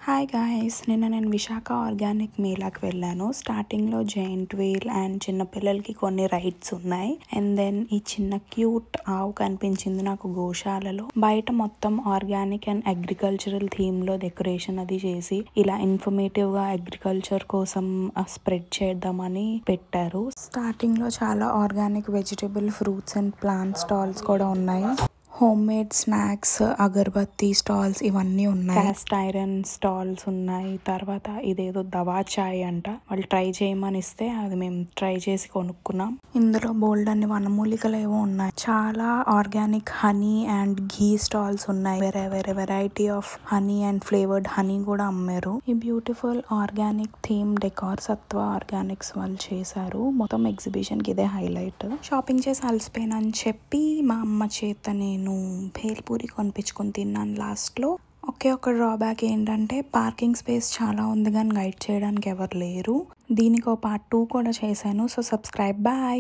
Hi guys, నేను Visakha organic మేళాకి వెళ్ళాను. స్టార్టింగ్లో జైంట్ వీల్ అండ్ చిన్నపిల్లలకి కొన్ని రైడ్స్ ఉన్నాయి. అండ్ దెన్ ఈ చిన్న క్యూట్ ఆవు కనిపించింది నాకు గోశాలలో. బయట మొత్తం ఆర్గానిక్ అండ్ అగ్రికల్చరల్ థీమ్ లో డెకరేషన్ అది చేసి ఇలా ఇన్ఫర్మేటివ్ గా అగ్రికల్చర్ కోసం స్ప్రెడ్ చేద్దామని పెట్టారు. స్టార్టింగ్ లో చాలా organic vegetable, fruits and plant stalls కూడా ఉన్నాయి. Home made snacks, agarbatti stalls ఇవన్నీ ఉన్నాయి. క్యాస్ట్ ఐరన్ స్టాల్స్ ఉన్నాయి. తర్వాత ఇదేదో దవా చాయ్ అంట, వాళ్ళు ట్రై చేయమని ఇస్తే అది మేము ట్రై చేసి కొనుక్కున్నాం. ఇందులో బోల్డ్ అన్ని వనమూలికలు ఏవో ఉన్నాయి. చాలా organic honey and ghee stalls ఉన్నాయి. వేరే వేరే variety of honey and flavoured honey కూడా అమ్మారు. ఈ బ్యూటిఫుల్ ఆర్గానిక్ థీమ్ డెకార్ సత్వ ఆర్గానిక్స్ వాళ్ళు చేశారు. మొత్తం ఎగ్జిబిషన్ కి ఇదే హైలైట్. షాపింగ్ చేసి అలసిపోయినని చెప్పి మా అమ్మ చేత నేను భేల్పూరి కొనిపించుకొని తిన్నాను లాస్ట్ లో. ఒకే ఒక డ్రాబ్యాక్ ఏంటంటే పార్కింగ్ స్పేస్ చాలా ఉంది కానీ గైడ్ చేయడానికి ఎవరు లేరు. దీనికి ఒక పార్ట్ 2 కూడా చేశాను. So subscribe. బాయ్.